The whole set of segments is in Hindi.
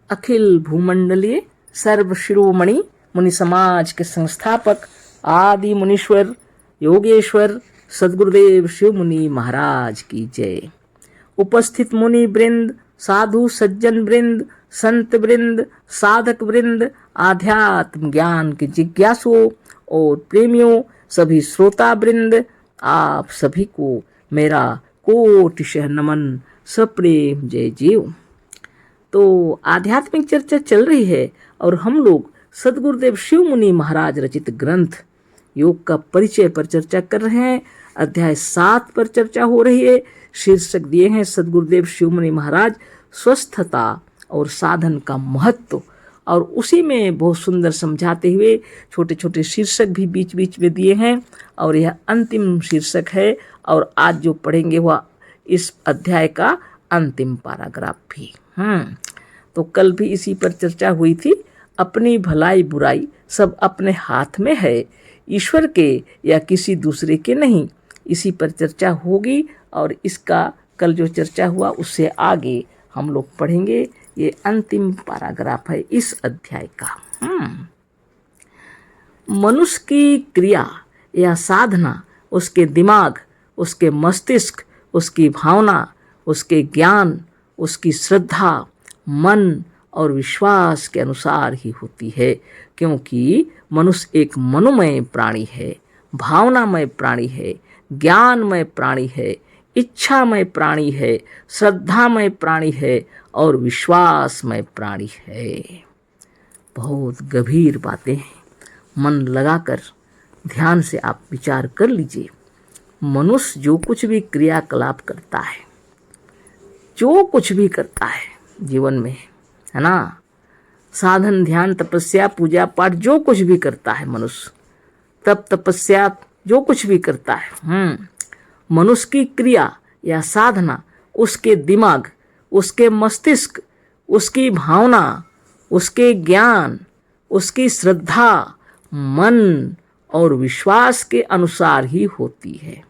अखिल भूमंडलीय सर्व शिरोमणि मुनि समाज के संस्थापक आदि मुनीश्वर योगेश्वर सद्गुरुदेव शिव मुनि महाराज की जय। उपस्थित मुनि वृंद, साधु सज्जन वृंद, संत वृंद, साधक वृंद, आध्यात्म ज्ञान के जिज्ञासुओं और प्रेमियों, सभी श्रोता वृंद, आप सभी को मेरा कोटिशः नमन, सप्रेम जय जीव। तो आध्यात्मिक चर्चा चल रही है और हम लोग सद्गुरुदेव शिव मुनि महाराज रचित ग्रंथ योग का परिचय पर चर्चा कर रहे हैं। अध्याय 7 पर चर्चा हो रही है। शीर्षक दिए हैं सद्गुरुदेव शिव मुनि महाराज स्वस्थता और साधन का महत्व, और उसी में बहुत सुंदर समझाते हुए छोटे छोटे शीर्षक भी बीच बीच में दिए हैं, और यह अंतिम शीर्षक है। और आज जो पढ़ेंगे वह इस अध्याय का अंतिम पैराग्राफ भी। तो कल भी इसी पर चर्चा हुई थी। अपनी भलाई बुराई सब अपने हाथ में है, ईश्वर के या किसी दूसरे के नहीं। इसी पर चर्चा होगी और इसका कल जो चर्चा हुआ उससे आगे हम लोग पढ़ेंगे। ये अंतिम पैराग्राफ है इस अध्याय का। मनुष्य की क्रिया या साधना उसके दिमाग, उसके मस्तिष्क, उसकी भावना, उसके ज्ञान, उसकी श्रद्धा, मन और विश्वास के अनुसार ही होती है, क्योंकि मनुष्य एक मनोमय प्राणी है, भावनामय प्राणी है, ज्ञानमय प्राणी है, इच्छामय प्राणी है, श्रद्धामय प्राणी है और विश्वासमय प्राणी है। बहुत गंभीर बातें हैं, मन लगाकर ध्यान से आप विचार कर लीजिए। मनुष्य जो कुछ भी क्रियाकलाप करता है, जो कुछ भी करता है जीवन में, है ना, साधन ध्यान तपस्या पूजा पाठ जो कुछ भी करता है मनुष्य, तप तपस्या जो कुछ भी करता है, मनुष्य की क्रिया या साधना उसके दिमाग, उसके मस्तिष्क, उसकी भावना, उसके ज्ञान, उसकी श्रद्धा, मन और विश्वास के अनुसार ही होती है।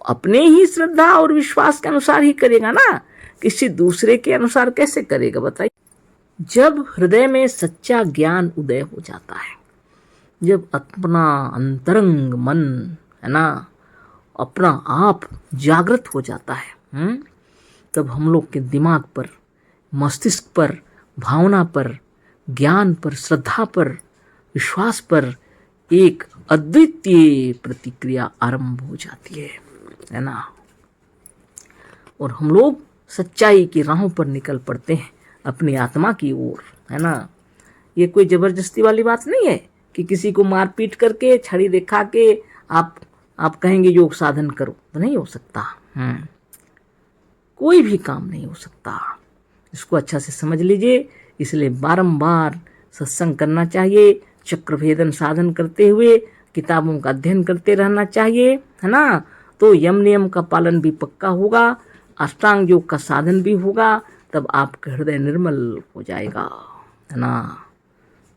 अपने ही श्रद्धा और विश्वास के अनुसार ही करेगा ना, किसी दूसरे के अनुसार कैसे करेगा बताइए। जब हृदय में सच्चा ज्ञान उदय हो जाता है, जब अपना अंतरंग मन, है ना, अपना आप जागृत हो जाता है, तब हम लोग के दिमाग पर, मस्तिष्क पर, भावना पर, ज्ञान पर, श्रद्धा पर, विश्वास पर एक अद्वितीय प्रतिक्रिया आरंभ हो जाती है ना। और हम लोग सच्चाई की राहों पर निकल पड़ते हैं अपनी आत्मा की ओर, है ना। ये कोई जबरदस्ती वाली बात नहीं है कि किसी को मारपीट करके, छड़ी दिखा के आप कहेंगे योग साधन करो, तो नहीं हो सकता। कोई भी काम नहीं हो सकता। इसको अच्छा से समझ लीजिए। इसलिए बारंबार सत्संग करना चाहिए, चक्रभेदन साधन करते हुए किताबों का अध्ययन करते रहना चाहिए, है ना। तो यम नियम का पालन भी पक्का होगा, अष्टांग योग का साधन भी होगा, तब आपका हृदय निर्मल हो जाएगा, है ना।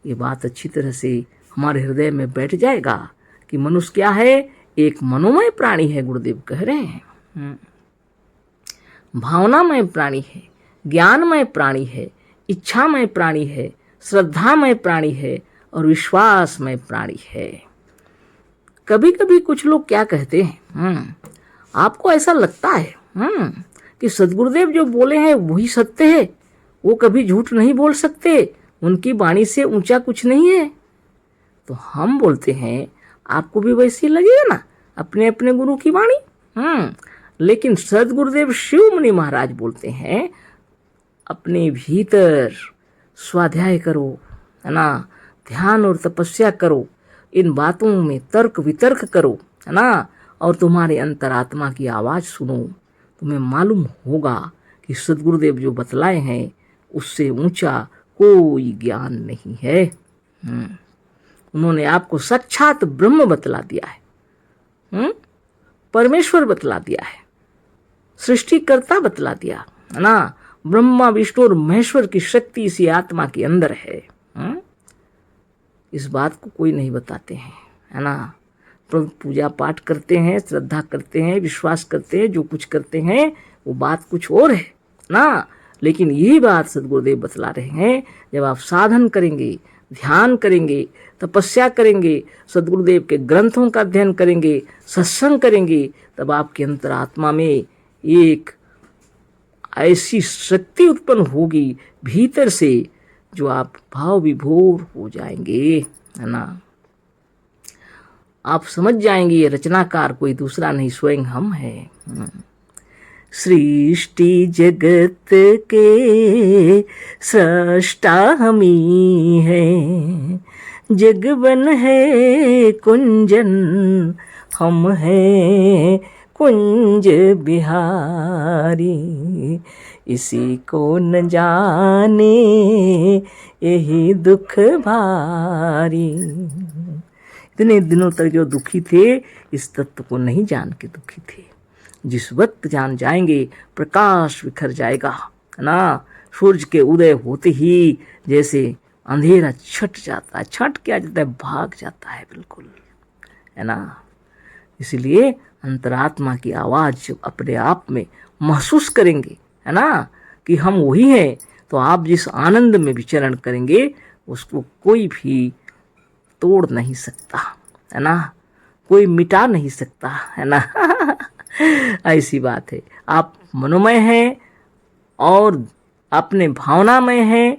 ये बात अच्छी तरह से हमारे हृदय में बैठ जाएगा कि मनुष्य क्या है, एक मनोमय प्राणी है, गुरुदेव कह रहे हैं। भावनामय प्राणी है, ज्ञानमय प्राणी है, इच्छामय प्राणी है, श्रद्धामय प्राणी है और विश्वासमय प्राणी है। कभी कभी कुछ लोग क्या कहते हैं, आपको ऐसा लगता है कि सद्गुरुदेव जो बोले हैं वही सत्य है, वो कभी झूठ नहीं बोल सकते, उनकी वाणी से ऊंचा कुछ नहीं है। तो हम बोलते हैं आपको भी वैसे ही लगेगा ना अपने अपने गुरु की वाणी। लेकिन सद्गुरुदेव शिव मुनि महाराज बोलते हैं अपने भीतर स्वाध्याय करो, है ना, ध्यान और तपस्या करो, इन बातों में तर्क वितर्क करो, है ना, और तुम्हारे अंतरात्मा की आवाज़ सुनो। तुम्हें मालूम होगा कि सद्गुरुदेव जो बतलाए हैं उससे ऊंचा कोई ज्ञान नहीं है। उन्होंने आपको साक्षात ब्रह्म बतला दिया है, परमेश्वर बतला दिया है, सृष्टिकर्ता बतला दिया, है ना। ब्रह्मा विष्णु और महेश्वर की शक्ति इसी आत्मा के अंदर है। इस बात को कोई नहीं बताते हैं, है ना। पूजा पाठ करते हैं, श्रद्धा करते हैं, विश्वास करते हैं, जो कुछ करते हैं वो बात कुछ और है ना। लेकिन यही बात सद्गुरुदेव बतला रहे हैं, जब आप साधन करेंगे, ध्यान करेंगे, तपस्या करेंगे, सद्गुरुदेव के ग्रंथों का अध्ययन करेंगे, सत्संग करेंगे, तब आपके अंतरात्मा में एक ऐसी शक्ति उत्पन्न होगी भीतर से, जो आप भाव विभोर हो जाएंगे, है ना। आप समझ जाएंगे ये रचनाकार कोई दूसरा नहीं, स्वयं हम हैं। सृष्टि जगत के सृष्टा हम ही हैं, जगवन है कुंजन हम हैं कुंज बिहारी, इसी को न जाने यही दुख भारी। इतने दिनों तक जो दुखी थे, इस तत्व को नहीं जान के दुखी थे। जिस वक्त जान जाएंगे, प्रकाश बिखर जाएगा, है ना। सूरज के उदय होते ही जैसे अंधेरा छट जाता है, छट क्या जाता है, भाग जाता है बिल्कुल, है ना। इसलिए अंतरात्मा की आवाज़ जब अपने आप में महसूस करेंगे, है ना, कि हम वही हैं, तो आप जिस आनंद में विचरण करेंगे उसको कोई भी तोड़ नहीं सकता, है ना, कोई मिटा नहीं सकता, है ना। ऐसी बात है। आप मनोमय हैं और अपने भावनामय हैं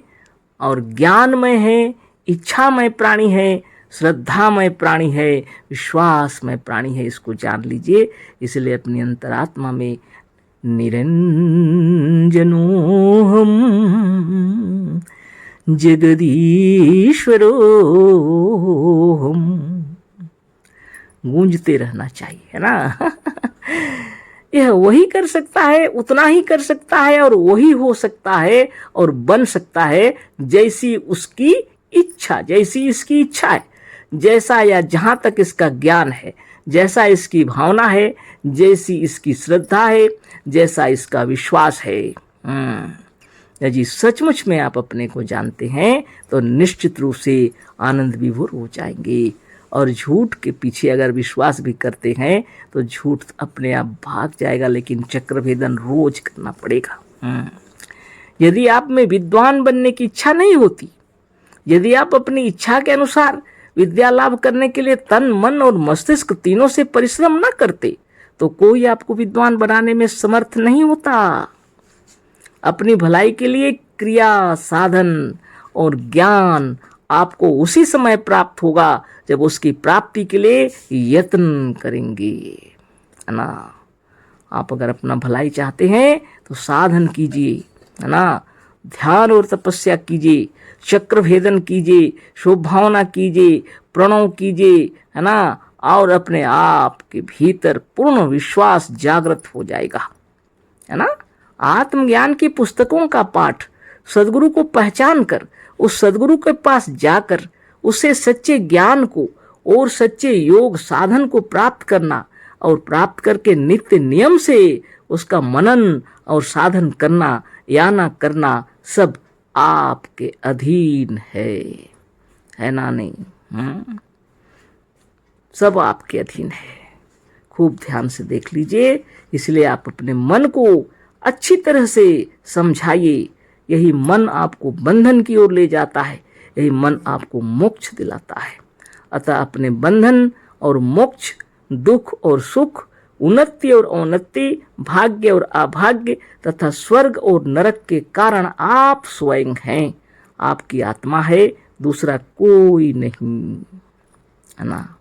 और ज्ञानमय हैं, इच्छामय प्राणी है, श्रद्धामय प्राणी है, विश्वासमय प्राणी है, इसको जान लीजिए। इसलिए अपनी अंतरात्मा में निरंजनो हम जगदीश्वरो हम गूंजते रहना चाहिए, है ना। यह वही कर सकता है, उतना ही कर सकता है और वही हो सकता है और बन सकता है जैसी उसकी इच्छा, जैसी इसकी इच्छा है, जैसा या जहाँ तक इसका ज्ञान है, जैसा इसकी भावना है, जैसी इसकी श्रद्धा है, जैसा इसका विश्वास है। यदि सचमुच में आप अपने को जानते हैं तो निश्चित रूप से आनंद विभोर हो जाएंगे। और झूठ के पीछे अगर विश्वास भी करते हैं तो झूठ अपने आप भाग जाएगा, लेकिन चक्रभेदन रोज करना पड़ेगा। यदि आप में विद्वान बनने की इच्छा नहीं होती, यदि आप अपनी इच्छा के अनुसार विद्या लाभ करने के लिए तन मन और मस्तिष्क तीनों से परिश्रम न करते, तो कोई आपको विद्वान बनाने में समर्थ नहीं होता। अपनी भलाई के लिए क्रिया, साधन और ज्ञान आपको उसी समय प्राप्त होगा जब उसकी प्राप्ति के लिए यत्न करेंगे, है ना। आप अगर अपना भलाई चाहते हैं तो साधन कीजिए, है ना, ध्यान और तपस्या कीजिए, चक्रभेदन कीजिए, शुभ भावना कीजिए, प्रणव कीजिए, है ना, और अपने आप के भीतर पूर्ण विश्वास जागृत हो जाएगा, है ना। आत्मज्ञान की पुस्तकों का पाठ, सद्गुरु को पहचान कर उस सद्गुरु के पास जाकर उसे सच्चे ज्ञान को और सच्चे योग साधन को प्राप्त करना और प्राप्त करके नित्य नियम से उसका मनन और साधन करना या ना करना सब आपके अधीन है ना। नहीं, सब आपके अधीन है। खूब ध्यान से देख लीजिए। इसलिए आप अपने मन को अच्छी तरह से समझाइए। यही मन आपको बंधन की ओर ले जाता है, यही मन आपको मोक्ष दिलाता है। अतः अपने बंधन और मोक्ष, दुख और सुख, उन्नति और अवनति, भाग्य और अभाग्य तथा स्वर्ग और नरक के कारण आप स्वयं हैं। आपकी आत्मा है, दूसरा कोई नहीं, है ना।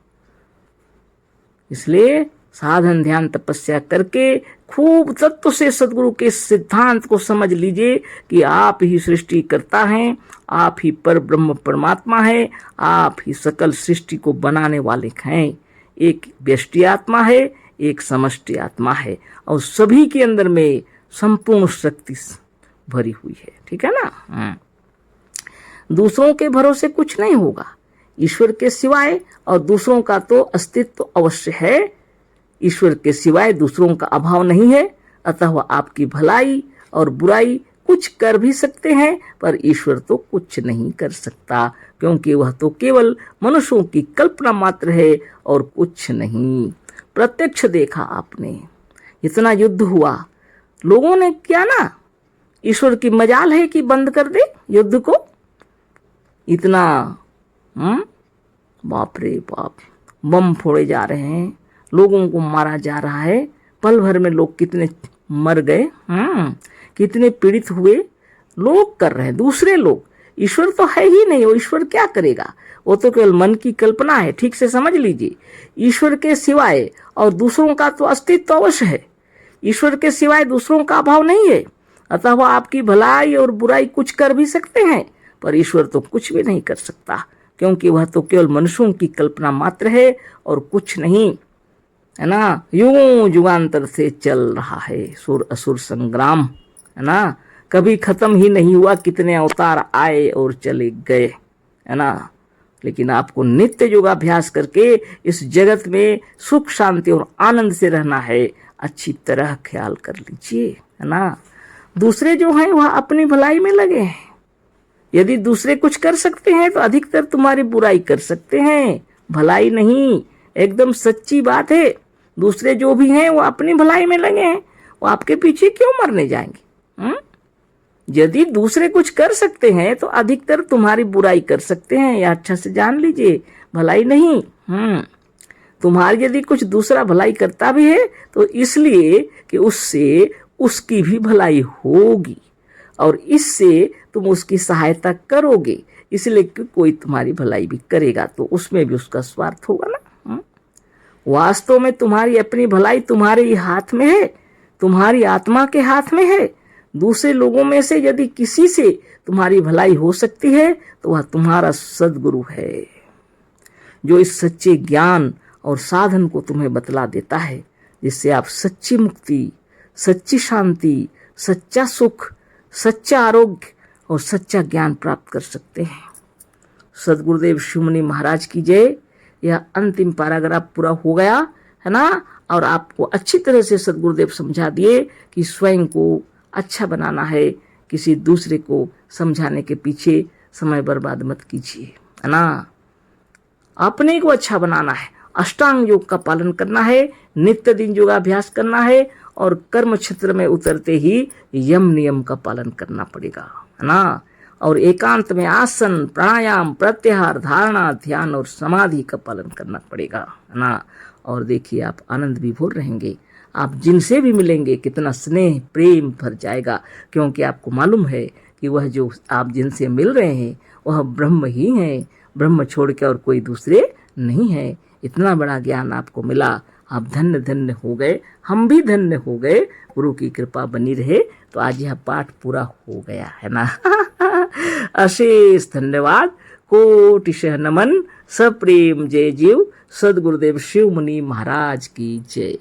इसलिए साधन ध्यान तपस्या करके खूब तत्व से सद्गुरु के सिद्धांत को समझ लीजिए कि आप ही सृष्टि करता हैं, आप ही पर ब्रह्म परमात्मा है, आप ही सकल सृष्टि को बनाने वाले हैं। एक व्यष्टि आत्मा है, एक समष्टि आत्मा है और सभी के अंदर में संपूर्ण शक्ति भरी हुई है, ठीक है ना। दूसरों के भरोसे कुछ नहीं होगा ईश्वर के सिवाय, और दूसरों का तो अस्तित्व अवश्य है, ईश्वर के सिवाय दूसरों का अभाव नहीं है। अतः वह आपकी भलाई और बुराई कुछ कर भी सकते हैं, पर ईश्वर तो कुछ नहीं कर सकता, क्योंकि वह तो केवल मनुष्यों की कल्पना मात्र है और कुछ नहीं। प्रत्यक्ष देखा आपने, इतना युद्ध हुआ, लोगों ने किया ना, ईश्वर की मजाल है कि बंद कर दे युद्ध को। इतना बाप रे बाप, बम फोड़े जा रहे हैं, लोगों को मारा जा रहा है, पल भर में लोग कितने मर गए, कितने पीड़ित हुए, लोग कर रहे हैं, दूसरे लोग। ईश्वर तो है ही नहीं, वो ईश्वर क्या करेगा, वो तो केवल मन की कल्पना है। ठीक से समझ लीजिए, ईश्वर के सिवाय और दूसरों का तो अस्तित्व अवश्य है, ईश्वर के सिवाय दूसरों का अभाव नहीं है। अतः वह आपकी भलाई और बुराई कुछ कर भी सकते हैं, पर ईश्वर तो कुछ भी नहीं कर सकता, क्योंकि वह तो केवल मनुष्यों की कल्पना मात्र है और कुछ नहीं, है ना। युगों युगांतर से चल रहा है सुर असुर संग्राम, है ना, कभी खत्म ही नहीं हुआ, कितने अवतार आए और चले गए, है ना। लेकिन आपको नित्य योगाभ्यास करके इस जगत में सुख शांति और आनंद से रहना है। अच्छी तरह ख्याल कर लीजिए, है ना। दूसरे जो हैं वह अपनी भलाई में लगे हैं। यदि दूसरे कुछ कर सकते हैं तो अधिकतर तुम्हारी बुराई कर सकते हैं, भलाई नहीं। एकदम सच्ची बात है। दूसरे जो भी हैं वो अपनी भलाई में लगे हैं, वो आपके पीछे क्यों मरने जाएंगे। यदि दूसरे कुछ कर सकते हैं तो अधिकतर तुम्हारी बुराई कर सकते हैं, यह अच्छा से जान लीजिए, भलाई नहीं। तुम्हारी यदि कुछ दूसरा भलाई करता भी है तो इसलिए कि उससे उसकी भी भलाई होगी और इससे तुम उसकी सहायता करोगे, इसलिए कि कोई तुम्हारी भलाई भी करेगा तो उसमें भी उसका स्वार्थ होगा ना। वास्तव में तुम्हारी अपनी भलाई तुम्हारे ही हाथ में है, तुम्हारी आत्मा के हाथ में है। दूसरे लोगों में से यदि किसी से तुम्हारी भलाई हो सकती है तो वह तुम्हारा सद्गुरु है, जो इस सच्चे ज्ञान और साधन को तुम्हें बतला देता है, जिससे आप सच्ची मुक्ति, सच्ची शांति, सच्चा सुख, सच्चा आरोग्य और सच्चा ज्ञान प्राप्त कर सकते हैं। सदगुरुदेव शिवमुनि महाराज की जय। यह अंतिम पैराग्राफ पूरा हो गया, है ना। और आपको अच्छी तरह से सदगुरुदेव समझा दिए कि स्वयं को अच्छा बनाना है, किसी दूसरे को समझाने के पीछे समय बर्बाद मत कीजिए, है ना। अपने को अच्छा बनाना है, अष्टांग योग का पालन करना है, नित्य दिन योगाभ्यास करना है और कर्म क्षेत्र में उतरते ही यम नियम का पालन करना पड़ेगा, है ना। और एकांत में आसन, प्राणायाम, प्रत्याहार, धारणा, ध्यान और समाधि का पालन करना पड़ेगा, है ना। और देखिए आप आनंद विभोर रहेंगे। आप जिनसे भी मिलेंगे कितना स्नेह प्रेम भर जाएगा, क्योंकि आपको मालूम है कि वह जो आप जिनसे मिल रहे हैं वह ब्रह्म ही हैं, ब्रह्म छोड़ के और कोई दूसरे नहीं है। इतना बड़ा ज्ञान आपको मिला, आप धन्य धन्य हो गए, हम भी धन्य हो गए। गुरु की कृपा बनी रहे। तो आज यह पाठ पूरा हो गया, है ना। अशेष धन्यवाद, कोटिशः नमन, सप्रेम जय जीव। सदगुरुदेव शिव मुनि महाराज की जय।